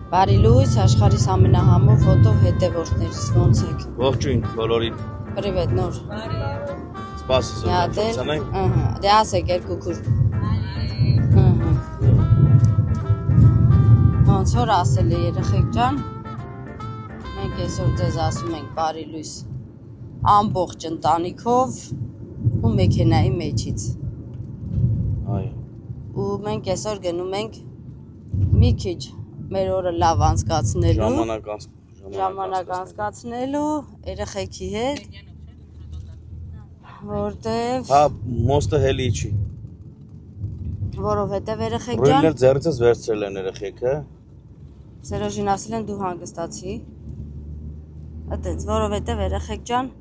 Բարի լույս, աշխարհիս ամենահամով ֆոտո հետևորդներից ոնց եք։ Ողջույն բոլորին։ Պրիվետ նոր։ Սպասս ցանենք։ Ահա, դե ասեք երկու քուր։ Ոնց որ ասել է երեխեք ջան։ Մենք այսօր ձեզ ասում ենք բարի լույս ամբողջ ընտանիքով ու մեքենայի մեջից։ Այո։ Ու մենք այսօր գնում ենք մի քիչ մեր օրը լավ անցկացնելու, ժամանակ անցկացնելու երեխեքի հետ, որտեվ հա մոստը հելի չի, որովհետև երեխեք ջան, ռուլներ ձեռքից վերցրել են երեխեքը, Սերոժին ասել են դու հանգստացի, այդպես, որովհետև երեխեք ջան,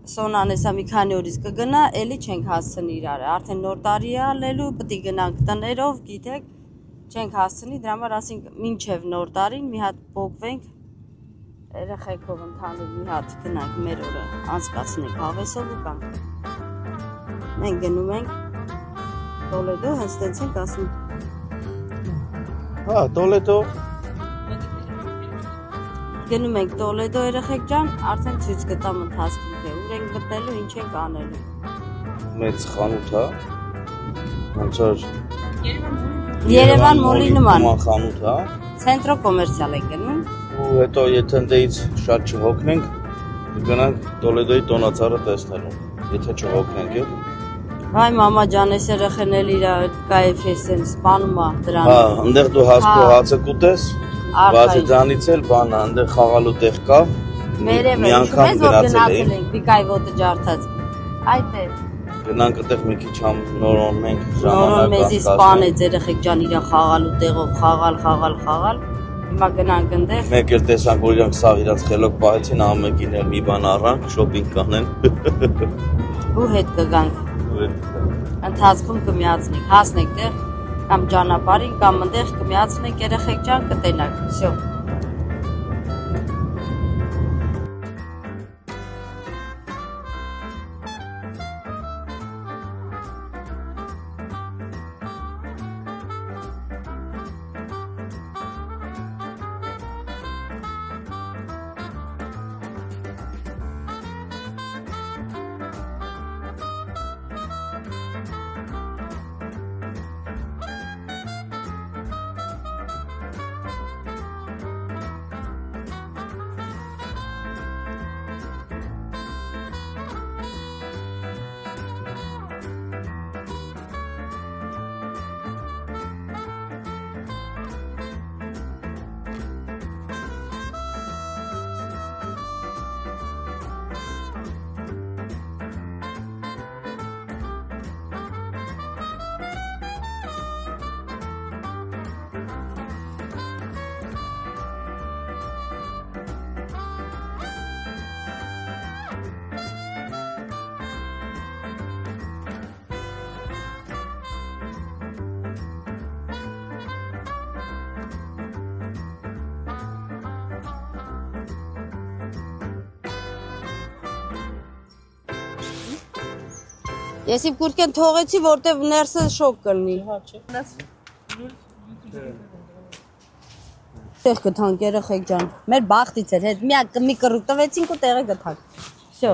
Սոնան էսա մի քանի օրից կգնա, էլի չենք հասցնի իրար, արդեն նոր տարի է ալելու, պետք է գնանք տներով, գիտեք, չենք հասցնի, դրա համար ասենք մինչև նոր տարին մի հատ փոկվենք երեխեքով ընդհանուր մի հատ գնանք մեր օրը անցկացնենք հավեսով ու կամ մենք գնում ենք Տոլեդո, հենց տենց ենք ասում հա Տոլեդո գնում ենք Տոլեդո երեխեք ջան, արդեն ցույց կտամ ընթացքում թե ուր ենք գտնելու, ինչ ենք անելու մեծ խանութ է ոնց որ Երևան մոլի նման խանութ է Ցենտրո կոմերցիալ ենք գնում ու հետո եթե ընդեից շատ չհոգնենք կգնանք Տոլեդոյի տոնածառը տեսնելու եթե չհոգնենք էլ Վայ մամա ջան, այս երեխեն էլ իր կայֆ են սպանում է դրան հա այնտեղ դու հասկու հացը կուտես բազիդանից էլ բանա այնտեղ խաղալու տեղ կա մի անգամ գնացել ենք Բիկայի ոտը ջարդած այդ է գնանք այդտեղ մի քիչ նորոնենք ժամանակ մեզի սպանեց երեխեք ջան իր խաղալու տեղով խաղալ հիմա գնանք այնտեղ մեկ էլ տեսանք որ իրանք սաղ իրանք խելոք պահեցին ամենքին էլ մի բան առանք շոփինգ կանեն ու հետ կգանք ընթացքում կմիացնենք հասնենք տեղ կամ ճանապարհին կամ այնտեղ կմիացնենք երեխեք ջան կտենանք всё Ես իմ կուրկեն թողեցի, որտեվ ներսը շոկ կլինի։ Տեղ գտանք երեխեք ջան։ Մեր բախտից էր, հետ մի կռուկ տվեցինք ու տեղը գտանք։ Всё։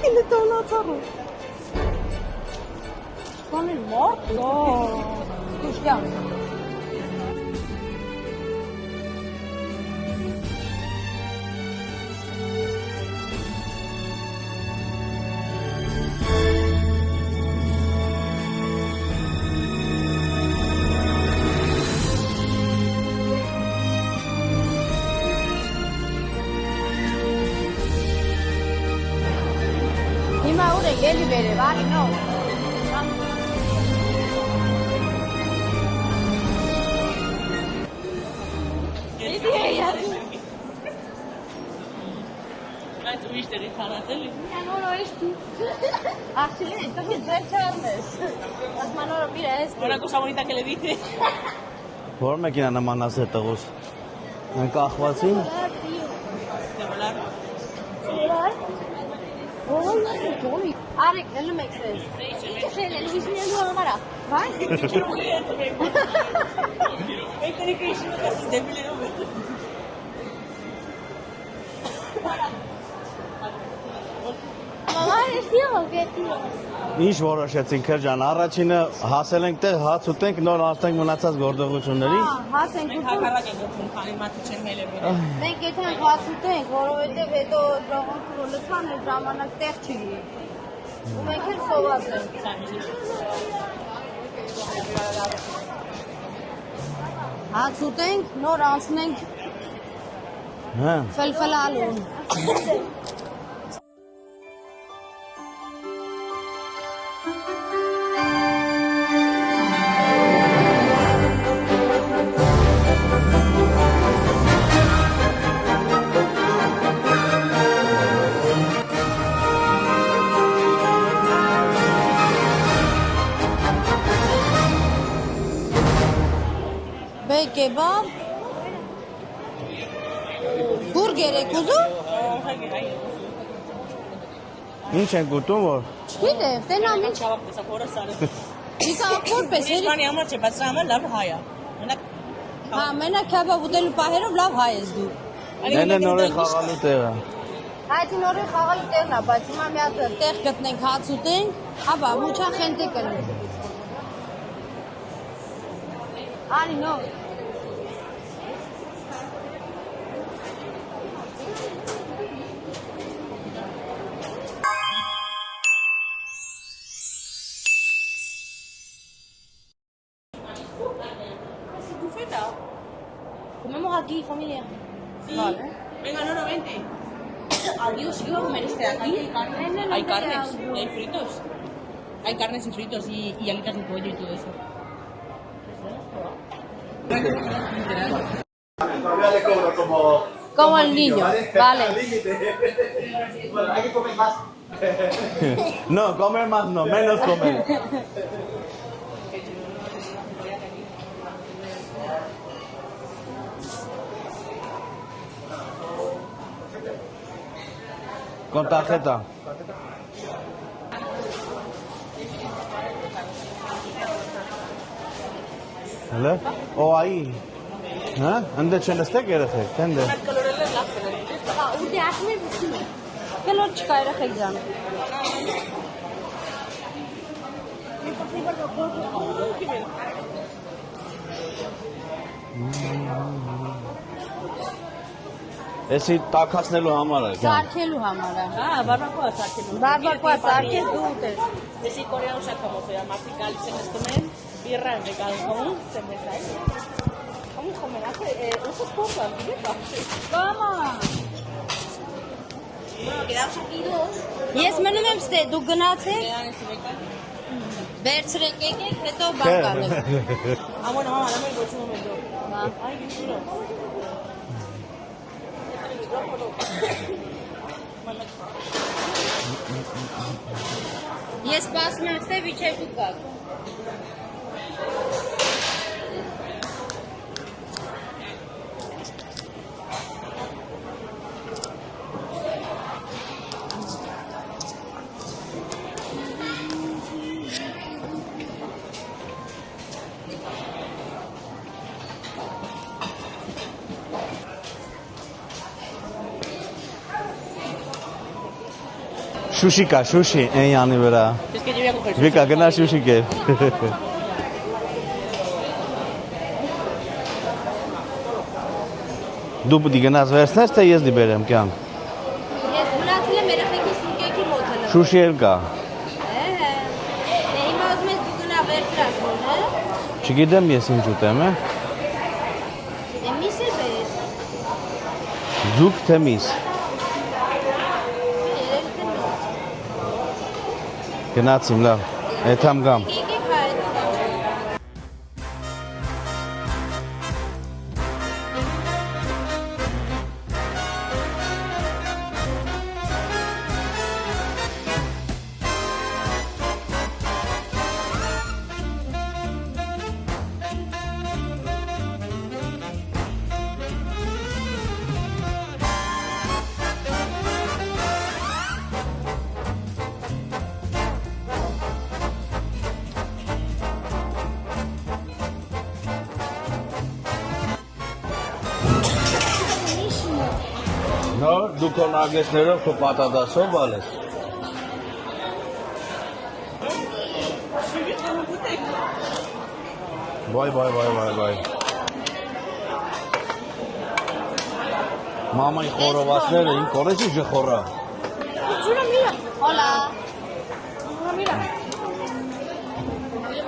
Ինքը տոնածառը։ Սպանել մարդ։ Ստուշկյան։ Հիմա ուր է ելի վերև, արի նո։ Բայց ուրիշ տեղի քարացել։ Նորոշ դու։ Ախիլի, դու ձեր չառնես։ Ասմանորը մի էս։ Ora cosa bonita que le dice։ Որ մեկինա նմանաս է տղուս։ Մենք ախվածին։ Արեք, ելնում եք սեզ։ Ինչ է լույսին են դու ամարա։ Վայ։ Este ni que yo casi de milero։ Մամա, ես եղավ գետի։ Ինչ որոշեցինք քերջան, առաջինը հասել ենք տեղ, հաց ուտենք, նոր անցնենք մնացած գործողությունների։ Հաց ենք ուտում։ Հակառակ ենք ուտում, քանի մատի չեն հելևել։ Մենք եթե հաց ուտենք, որովհետև հետո ժողովուրդը լցան է ժամանակ տեղ չի լինի։ Ու մենք էլ սոված ենք։ Հաց ուտենք, նոր անցնենք Հա։ ֆելֆելալուն։ Կեբաբ, բուրգեր եք ուզում։ Ինչ ենք ուտում որ։ Չգիտեմ, տենամ ինչ։ Չավապ տեսա փորը սարը։ Իսկ որպես Իսպանի համար չէ, բայց դրա համար լավ հայ է։ Մենակ հա, մենակ քեբաբ ուտելու պահերով լավ հայ ես դու։ Նենե նոր է խաղալու տեղը։ Այդ նորը խաղալու տեղն է, բայց հիմա մի հատ տեղ գտնենք, հաց ուտենք, հաբա, մուչա խենտե կլինի։ Անի նո։ Comemos aquí, familia. Sí. Vale. Venga, no, vente. Adiós, ¿qué va a comer este de aquí? Hay carnes, y hay fritos. Hay carnes y fritos y alitas de pollo y todo eso. Todavía le cobro Como el niño, vale. Bueno, hay que comer más. No, comer más no, menos comer. Con tarjeta. ¿Vale? O ahí. ¿Ah? ¿Dónde chen este que eres? ¿Dónde? Ուտի ասում եմ։ Կլոր չկա երեխեք ջան։ Էսի տակացնելու համար է։ Սարքելու համար է։ Ah, barbacoa, sáquenlo. Բարբակոա սարքես դու ուտես։ Sí, coreano, o sea, como se llama, Africal, se les comen birras de calzón, se me cae. Vamos a comer, esas cosas, ¿qué Կամա։ Bueno, quedamos aquí dos. Ես մնում եմ ստե, դու գնացեք, Quedan este beca. վերցրեք եկեք, հետո բան կանենք։ Ah, bueno, mamá, dame el coche un momento. Հա։ Ay, qué chulo. Ես սպասում եմ ստե վիճեք ու կակ։ Շուշի կա, շուշի, այն յանի վրա։ Es que yo voy a coger Վիկա, գնա շուշի կեր։ Դու պիտի գնաս վերցնես, թե ես դի բերեմ կյան։ Ես մնացել եմ երեխեքի սուրկեքի մոտ հլը։ Շուշի էլ կա։ Հիմա ուզում ես դու գնա վերցրած հոն, Չգիտեմ ես ինչ ուտեմ, է։ Միս է բեր։ Ձուկ թե միս։ Գնացիմ, լավ, էթամ գամ։ Եկեք հայտ։ No, դու քո նագեցներով քո պատադասով ալես։ Վայ։ Մամայի խորովածները ին կորես ուժը խորա։ Հոլա։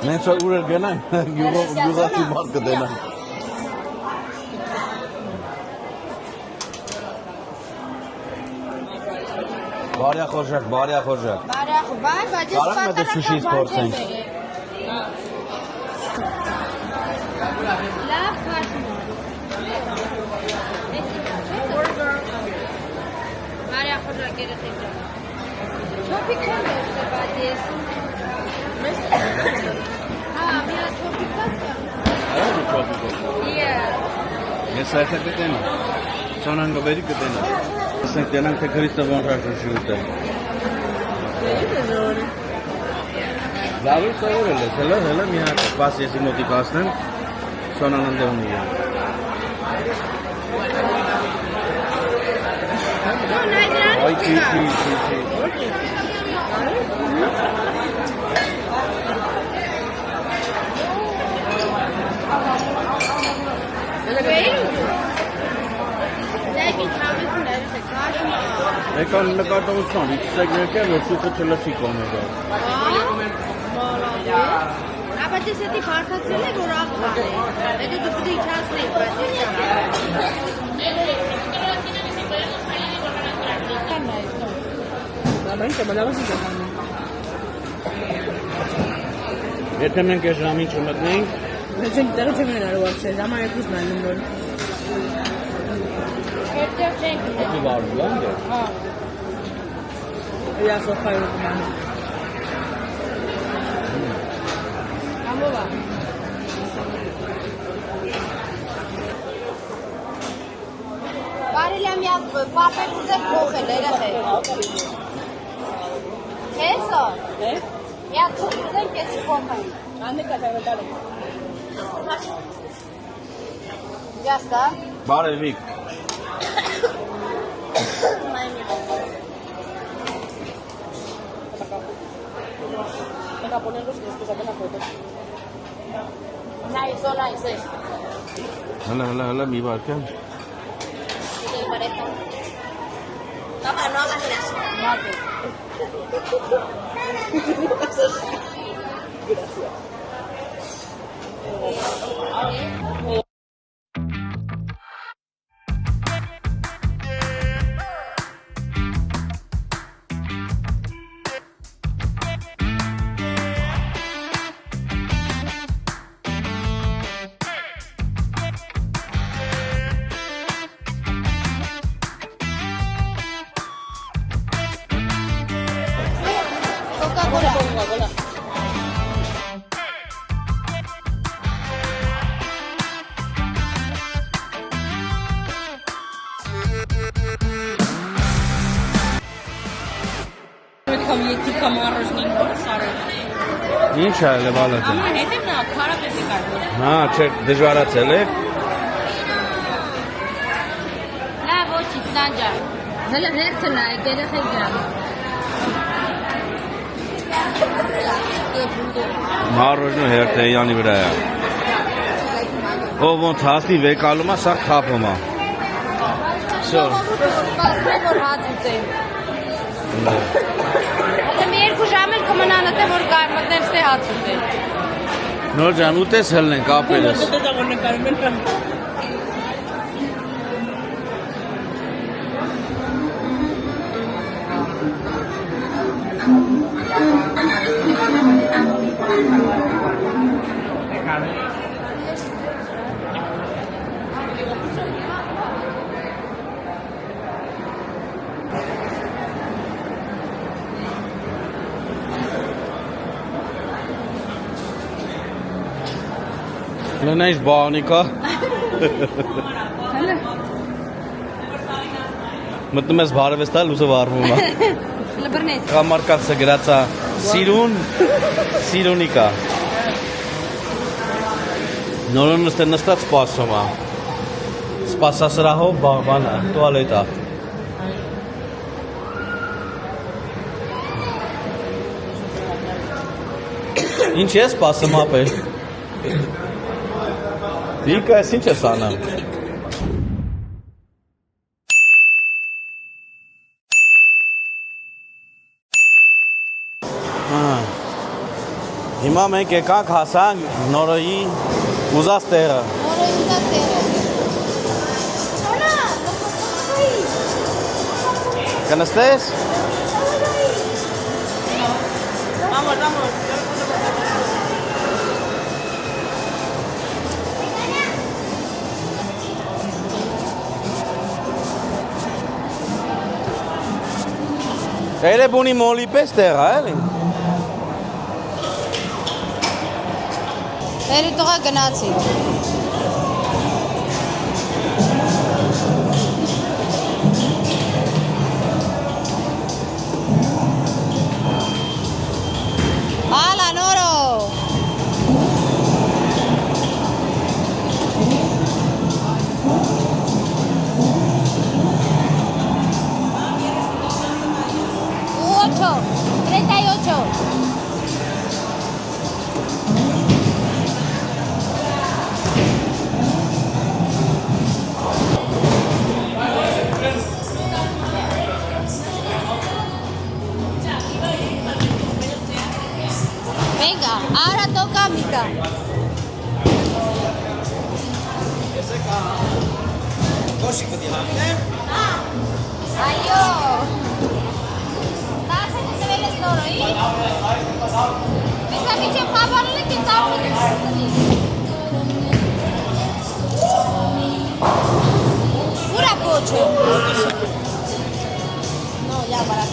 Մենք ուր էլ գնանք, գյուղացի մարդ կդենանք։ Բարյա խորժակ։ Բարյախ, բայց ես Կարանք մետը շուշից փորձենք։ Լավ քաշում։ Բարյախ խորժակերը տեքրան։ Չոպիկ չեմ վերցել, բայց ես։ Միա չոպիկ կասկա։ Այո, դու չոպիկով։ Ես այդը կտենա։ Սոնան գոբերի կտենա։ Ասենք տենանք թե Քրիստո ոնշար շուշի ուտել։ Լավի սովորել ես, հելա մի հատ պաս եսի մոտի կասնեմ, Սոնան ընդ ունի։ Այ չի։ Եկան նկատողության, իցեք ներկեր, որ շուտը չլսի կոմեդա։ Բայց ես հետի բարձացել է, որ աղբար է, հետո դու պիտի իչացնեի, բայց Եթե մենք այս ժամին չմտնենք, Մենք տեղը չեմ գնալու արդեն, ժամը 2-ն է նոր։ հետև չենք դու վարու լանդ է։ Հա։ Իա սոֆայով ման։ Ամովա։ Բարելի է միակ պապեր ուզեք փոխել, երեխեք։ Քեսո։ Միակ ուզենք ես փոխել։ Աննե կատավետալը։ Յաստա։ Բարևիկ։ Venga, ponerlos y después sacar la foto. Nice, nice. Հլա մի վարկան։ Toma, no hagas eso. Coca-Cola. Կամ առոժնին սարը։ Ինչ է լավալը։ Ամա հետև նա քարապետի կար։ Հա, չէ, դժվարացել է։ Լավ, ոչինչ, Սանջա։ Հələ հերթը նայ, երեխեք ջան։ Մարոժնու հերթը Յանի վրա է։ Ով ոնց հասնի վեկալում է, սա խափում է։ Всё։ Սպասում որ հաց ուտեմ։ Հələ մի երկու ժամ էլ կմնան ըտե որ կար մտնեմ ստե հաց ուտեմ։ Նոր ջան, ուտես հելնենք ապերս։ Դա որ նկարում են։ Լնայից բանիկա։ Մտնում ես բարևես տալ, ուսը վարվում է։ Լբրնես։ Կամարկացը գրացա սիրունիկա։ Նորոնս թե նստած սպասում է։ Սպասասրահով բանա, տուալետա։ Ինչ ես սպասում ապեր։ Վիկա, ես ինչ ես անում։ Հիմա մենք եկանք հասանք Նորոյի ուզած տեղը։ Նորոյի ուզած տեղը։ Կնստես։ Էրեբունի մոլի պես տեղ, էլի։ Հերի տղա գնացի։ Ալա նորո։ Ocho, 38. Venga, ahora toca a Mica. Ayo. Tase ne severes noro, ¿y? Mesela bir şey haberle ki tavırlı Pura pocho. No, ya para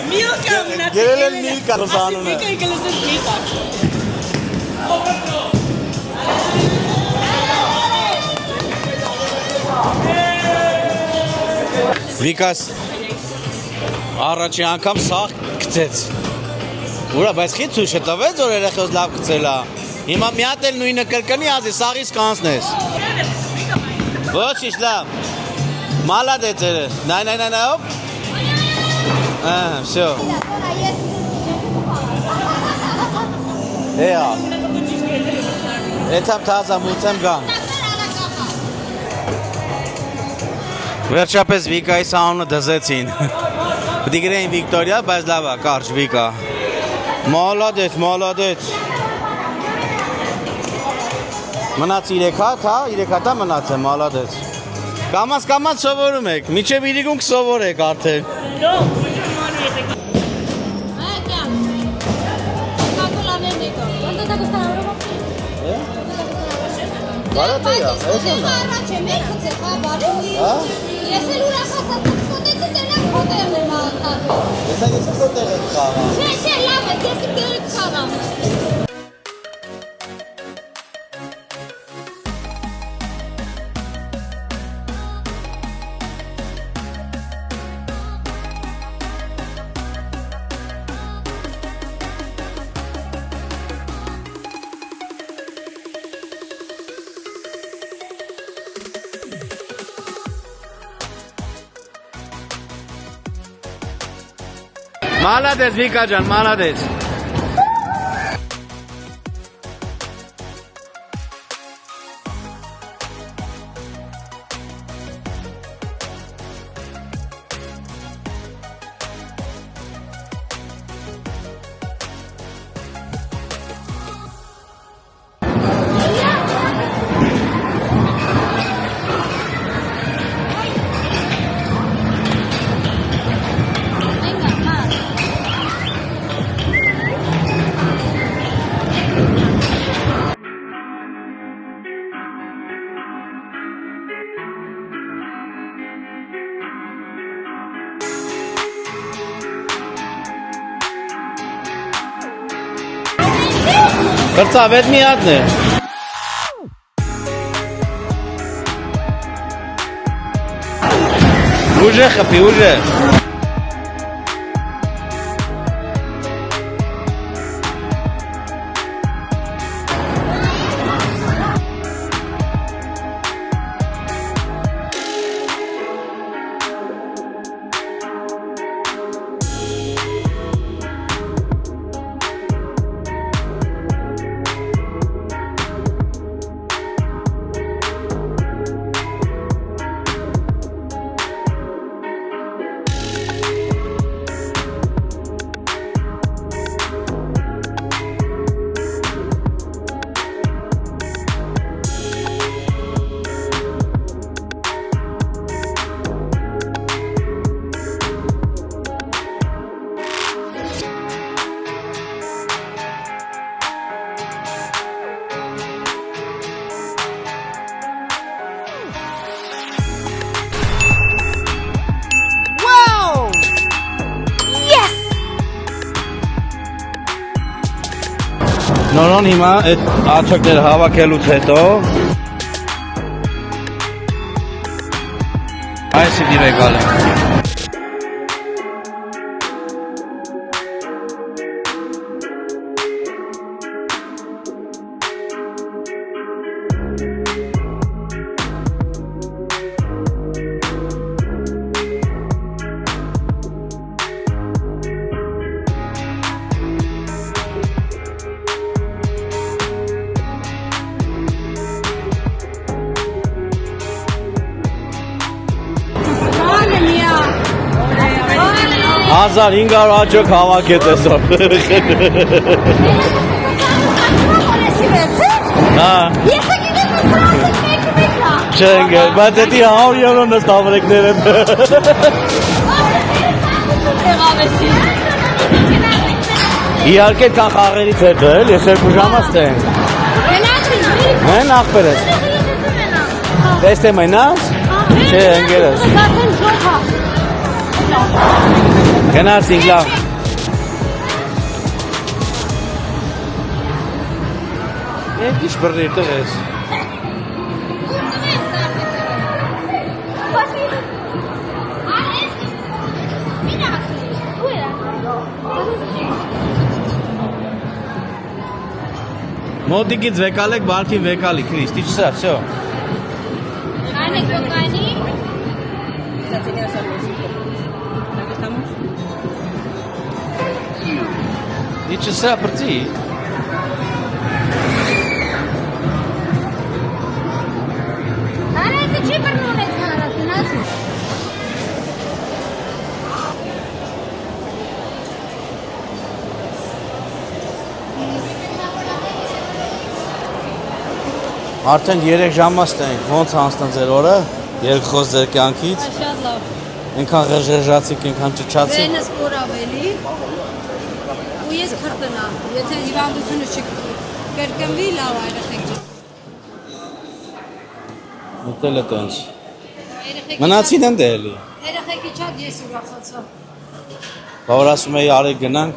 Milka, Gelin Milka rozanune. Milka y que les des Milka. Վիկաս առաջի անգամ սաղ գցեց։ Ուրա, բայց խի ցույց տվեց, որ երեխոս լավ գցել է։ Հիմա մի հատ էլ նույնը կրկնի, ազի սաղից կանցնես։ Ոչինչ, լավ։ Մալադեց երե։ Նայ, հոպ։ Всё. Էա։ Էթամ թազամ ուծեմ գան։ Վերջապես Վիկայի սաունը դզեցին։ Պիտի գրեին Վիկտորիա, բայց լավ է, կարճ Վիկա։ Մալադեց։ Մնաց 3 հատ, հա, 3 հատա մնաց է, մալադեց։ Կամաց սովորում եք, միջև իրիկուն կսովորեք արդեն։ ¿Cuánto te costó la broma? Barato ya, eso no. Y ese lula casa te la foto de mata. Esa que se protege el cama. Sí, lava, que se quede el cama. Մալադես Վիկա ջան, մալադես։ Կրծավետ մի հատն է։ Ուժը խփի, ուժը։ Նորոն հիմա այդ աչոկները հավաքելուց հետո այսի դիրեկալ է։ Հազար 500 աչոկ հավաքեց այսօր։ Հա։ Չենք, բայց էդի 100 եվրո նստավրեկներ են։ Իհարկե կան խաղերից հետո էլ, ես 2 ժամ աստենք։ Հեն աղբեր ես։ Տեստեմ այնաս։ Չէ, ընկերս։ Գնացինք լավ։ Էդ ինչ բռնիր տղես։ Մոտիկից վեկալեք, բալքին վեկալի, Քրիստ, ինչ սա, всё։ Այնեք կոկայնի։ Ինչ սա պրծի։ Արայցը չի բռնում ես հանրած, գնացի։ Արդեն 3 ժամ աստենք, ոնց անցնա ձեր օրը, երկխոս ձեր կյանքից։ Շատ լավ։ Ենքան ղժղժացիք, ենքան ճճացիք։ Վենս կոր ավելի։ Ու ես քրտնա, եթե հիվանդությունը չկրկնվի, լավ երեխեք ջան։ Ուտել է տենց։ Մնացին են դելի։ Երեխեքի շատ ես ուրախացա։ Բա որ ասում էի արեք գնանք։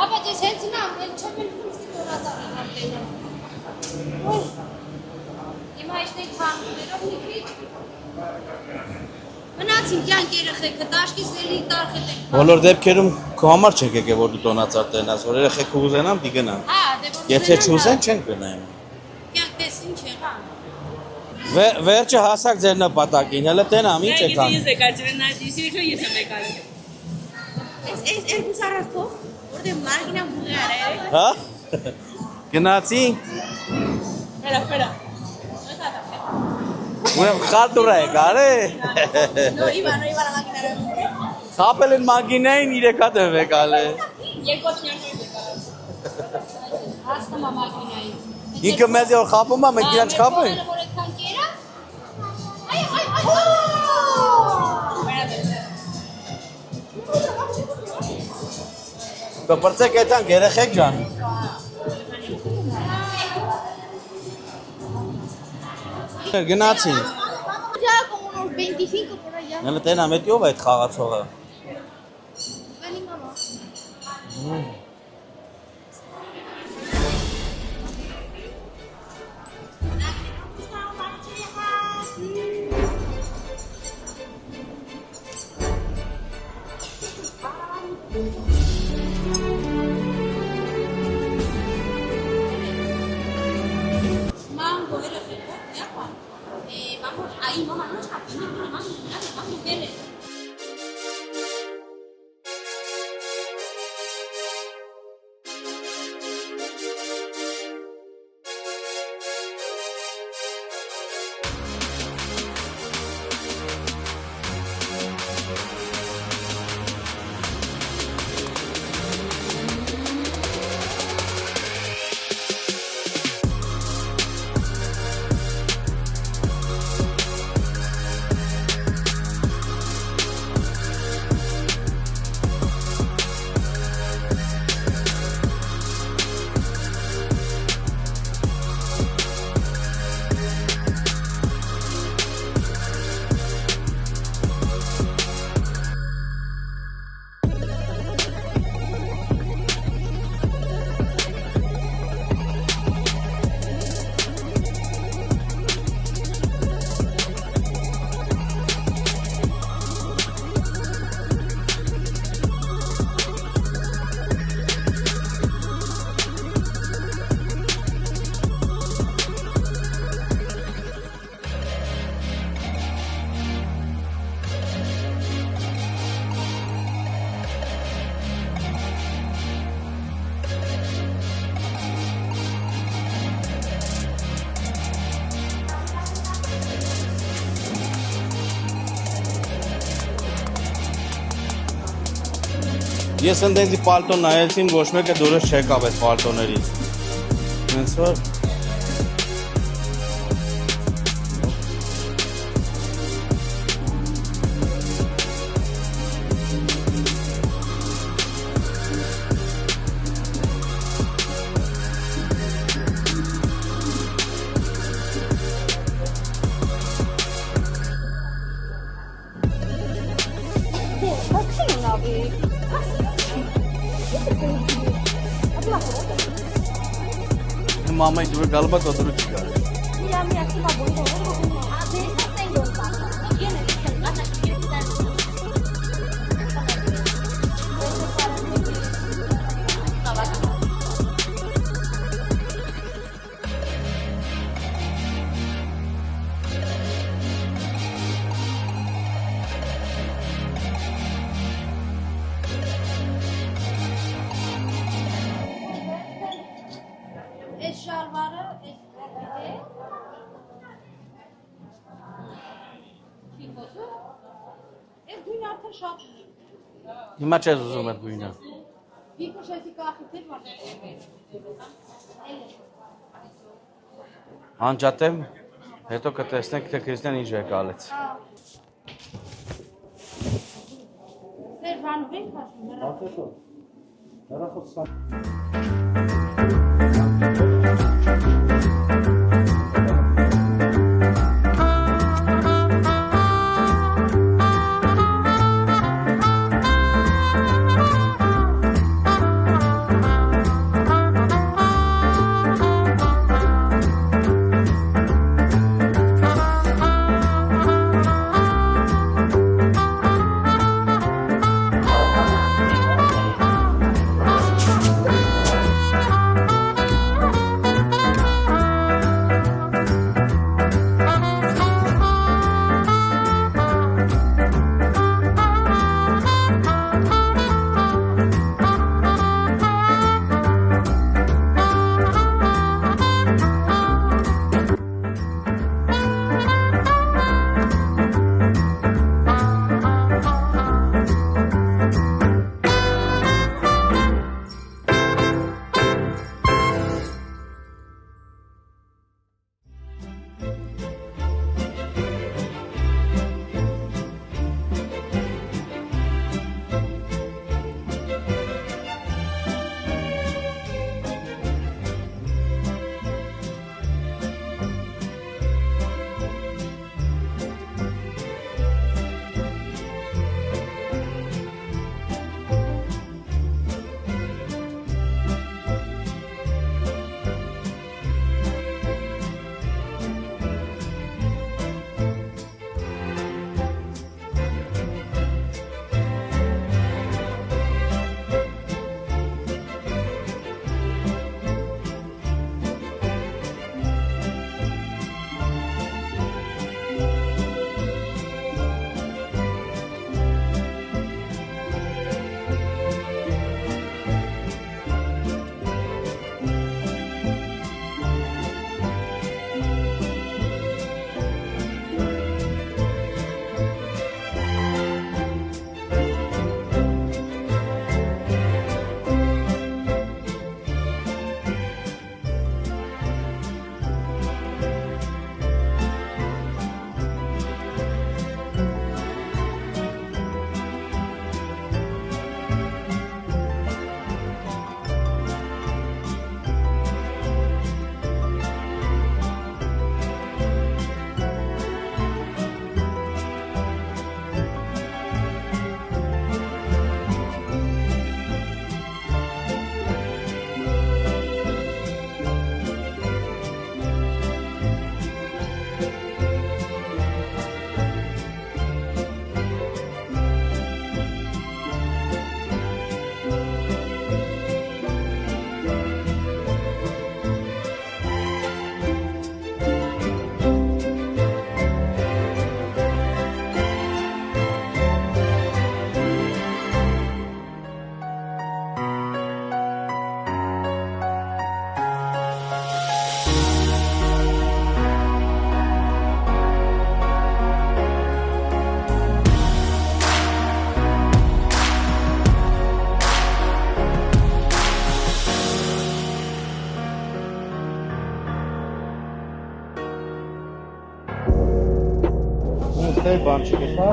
Ապա դες հենց նա, էլ չեմ էլ ինձ դուրացար ապտենը։ Իմ հայշնեի թանքներով մի քիչ։ Մնացին կյանք երեխեքը, դաշտից էլի տարխետ ենք։ Բոլոր դեպքերում քո համար չեք եկել որ դու տոնածար տենաս, որ երեխեքը ուզենան, դի գնան։ Հա, դե որ Եթե չուզեն, չենք գնային։ Կյանք տես ինչ եղա։ Վերջը հասակ ձեր նպատակին, հələ տենամ, ինչ եք անում։ Ես եկա, ես եմ եկա։ երկու սարածով, որտեղ մարգինան բուղար է։ Հա։ Գնացի։ Ֆերա։ Ուրեմն խարտուրա է գարե։ No, Ivana մագիները։ Խապել են մագինային 3 հատ է եկալ է։ Երկու չնյակը եկալ։ Հասնում եմ մագինային։ Ինքը մեզ որ խապում է, մենք իրան չխապենք։ Որ այդքան կերա։ Կպրծեք այդան գերեխեք ջան։ Գնացին։ Ya como unos 25 por allá. Նելը տենա մետի ով է այդ խաղացողը։ Vení mamá. Mango, ¿ya Juan? Vamos ahí, mamá, no está. Vamos, dele. Ես ընդենցի պալտոն նայեցին, ոչ մեկը դուրս չեկավ այդ պալտոներից։ Հենց որ Mama juga galba kodru çıkar. Mira, mira, aquí va bonito. A ver, no tengo un paso. No tiene que ser gata, que quiere quitar. Şalvarı eşitleri. Çikosu. Gün artır şaplı. Հիմա չես ուզում այդ գույնը։ Bir poşeti kahvetir var. Անջատեմ, հետո կտեսնենք թե Քրիստիան ինչ է կալեց։ Ver van bir kaşın. Դե բան չկա։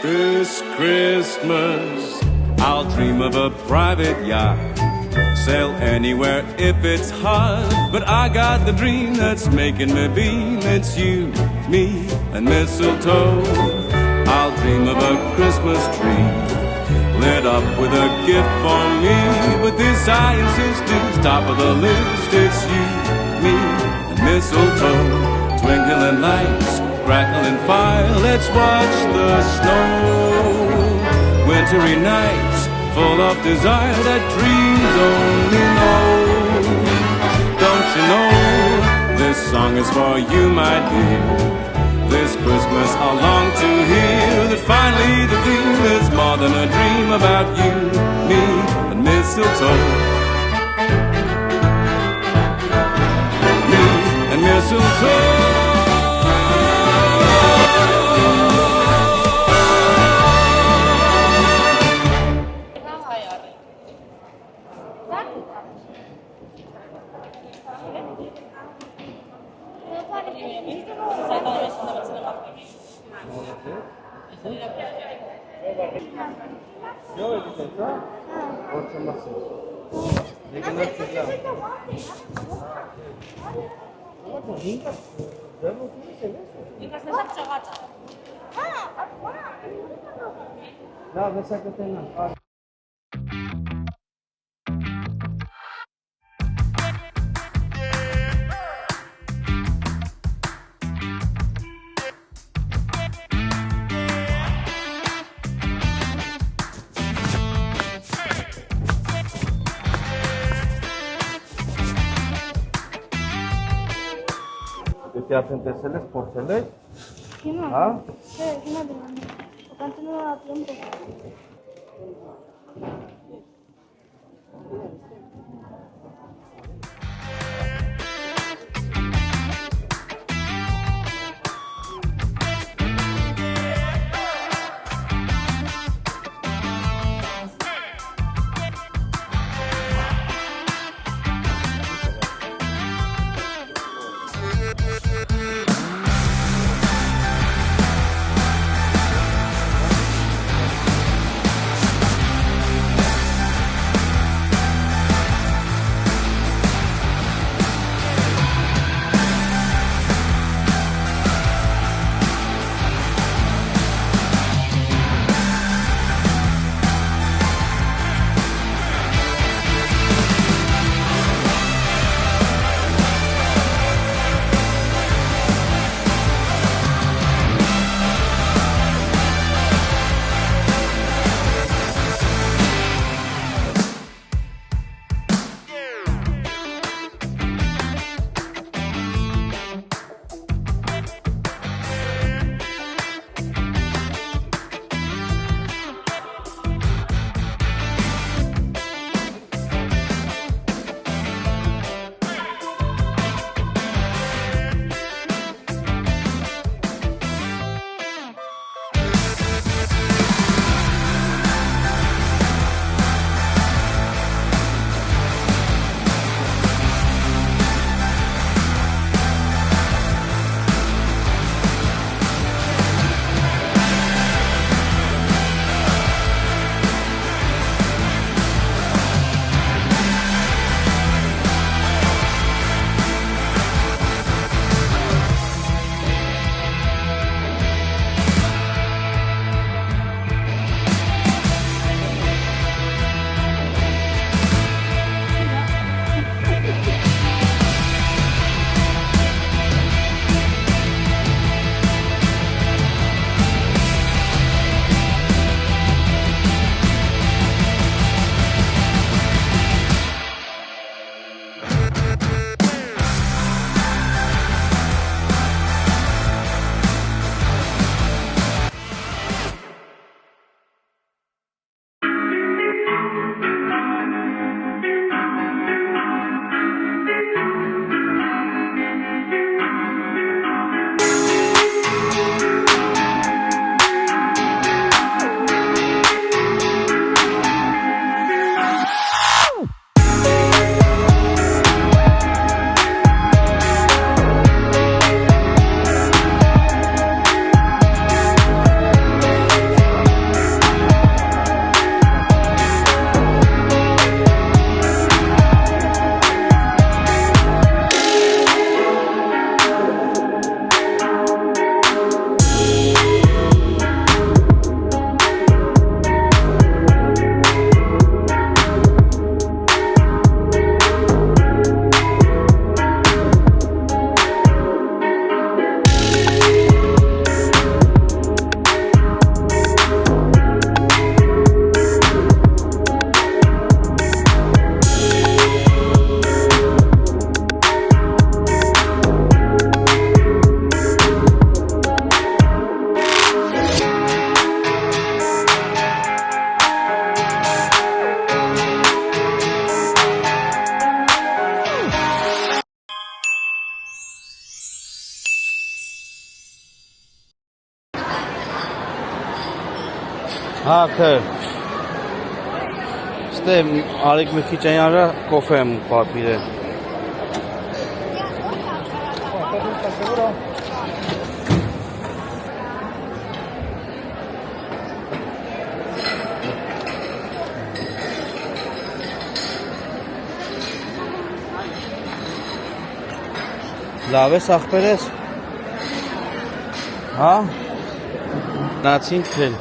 This Christmas, I'll dream of a private yacht. Sail anywhere if it's hot. But I got the dream that's making me beam. It's you, me, and mistletoe. I'll dream of a Christmas tree lit up with a gift for me. But this I insist is top of the list. It's you, me, and mistletoe. Twinkling lights, crackling fire, let's watch the snow. Wintry nights, full of desire that dreams only know. Don't you know, this song is for you, my dear. This Christmas I long to hear that finally the theme is more than a dream about you, me, and mistletoe. Me and mistletoe. Դու արդեն տեսել ես, փորձել ես։ Հիմա։ Հա։ Չէ, հիմա դրան։ Կանտինը ապրում է։ Հա, քեր։ Ստե Արիկ մի քիչ այնարա կոֆե եմ պատվիրել։ Լավ ես ախպեր ես։ Հա։ Նացինք թել։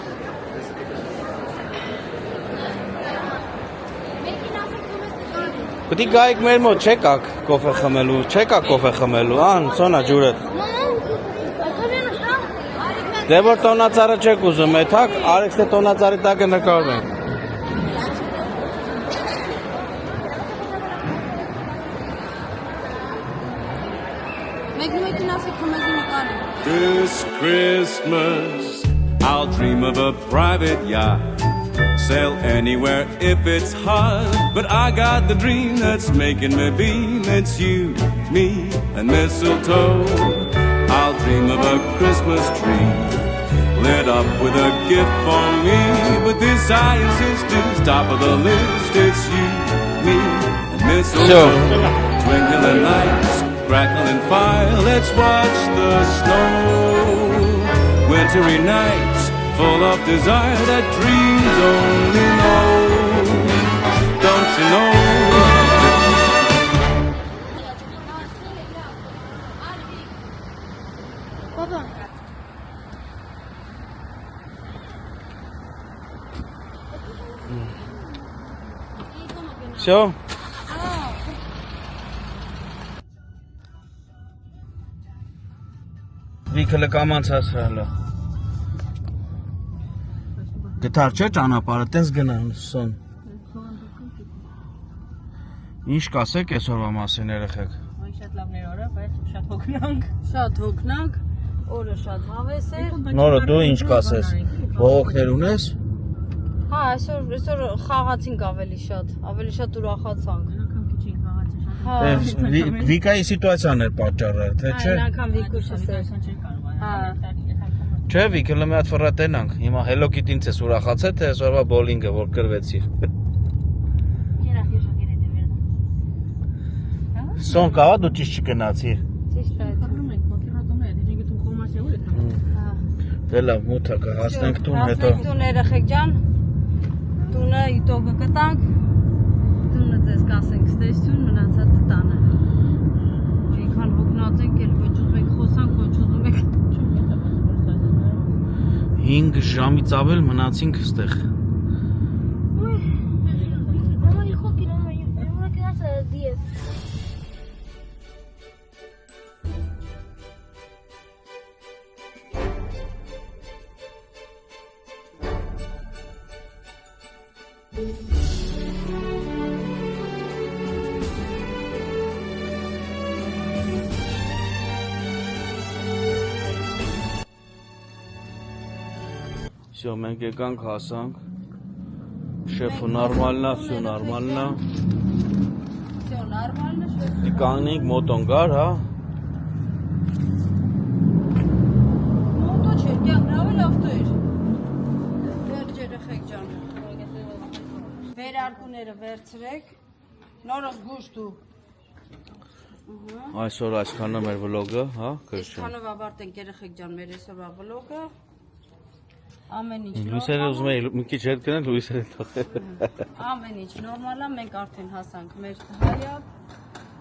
Պետք է գայիք մեր մոտ չեք ակ կոֆե խմելու, չեք ակ կոֆե խմելու, ան, սոնա ջուրդ։ Դե որ տոնածառը չեք ուզում, էթակ, Արեքս թե տոնածառի տակը նկարում ենք։ This Christmas, I'll dream of a private yacht. Sail anywhere if it's hot. But I got the dream that's making me beam. It's you, me, and mistletoe. I'll dream of a Christmas tree lit up with a gift for me. But this I insist is top of the list. It's you, me, and mistletoe. Twinkling lights, crackling fire, let's watch the snow. Wintry nights, full of desire that dreams only know. Don't you know? Baba. Всё? Վիքլը կամանցած հալը։ Գտար չէ ճանապարհը, տես գնան սոն։ Ինչ կասեք այսօրվա մասին երեխեք։ Ոյ շատ լավներ օրը, բայց շատ հոգնանք։ Շատ հոգնանք, օրը շատ հավես էր։ Նորը դու ինչ կասես։ Բողոքներ ունես։ Հա, այսօր խաղացինք ավելի շատ ուրախացանք։ Անգամ քիչ ենք խաղացի շատ։ Հա, Վիկայի սիտուացիան էր պատճառը, թե չէ։ այն անգամ Վիկուշս էր։ Հա։ Չէ, Վիկելը մի հատ ֆռատենանք։ Հիմա Hello Kitty-ից ես ուրախացել, թե այսօրվա բոլինգը որ կրվեցի։ Սոն կավա դու ճիշտ չգնացի։ Ճիշտ է։ Կապրում ենք մոկիրատոմներ, դե ջինգ դու կոմասի ուր եք։ Հա։ Դե լավ, մութա կհասնենք տուն հետո։ Տուն երեխեք ջան։ Տունը իտոգը կտանք։ Տունը ձեզ կասենք ստեսություն մնացածը տանը։ Այնքան հոգնած ենք, էլ ոչ ուզում ենք խոսանք, ոչ ուզում ենք։ 5 ժամից ավել մնացինք այստեղ։ Mama dijo que no me quedas a las 10. Всё, մենք եկանք հասանք։ Շեֆը նորմալնա, всё նորմալնա։ Всё նորմալն է, շեֆ։ Դի կանգնենք մոտոն գար, հա։ Մոտո չէ, լավ էր։ Վերջ երեխեք ջան։ Վերարկուները վերցրեք։ Նորը զգուշ դու։ Այսօր այսքանն է մեր վլոգը, հա, քրշ։ Այսքանով ավարտենք երեխեք ջան մեր այսօրվա վլոգը։ Ամեն ինչ Լույսերը ուզում էի մի քիչ հետ գնալ, լույսերը թողել։ Ամեն ինչ նորմալ է, մենք արդեն հասանք մեր հայապ։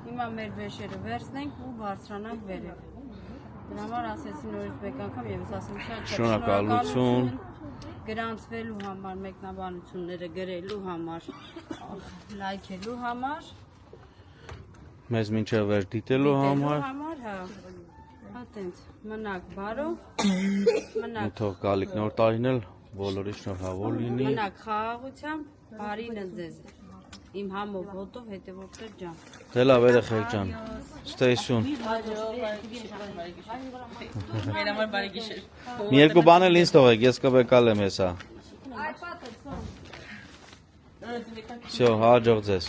Հիմա մեր վեշերը վերցնենք ու բարձրանանք վերև։ Դրա համար ասեցի նորից մեկ անգամ եւս ասեմ շատ շնորհակալություն գրանցվելու համար, մեկնաբանությունները գրելու համար, լայքելու համար, մեզ մինչև վեր դիտելու համար։ հա։ Այտենց մնաք բարով, մնաք Թող գալիք նոր տարին էլ բոլորի շնորհավոր լինի։ մնաք խաղաղությամբ, բարինը ձեզ։ Իմ համով հոտով հետևորդներ ջան։ Դե լավ երեխեք ջան։ Stay tuned։ Մեր համար բարի գիշեր։ Մի երկու բան էլ ինձ թողեք, ես կվեկալ եմ հեսա։ Всё, հաջող ձեզ։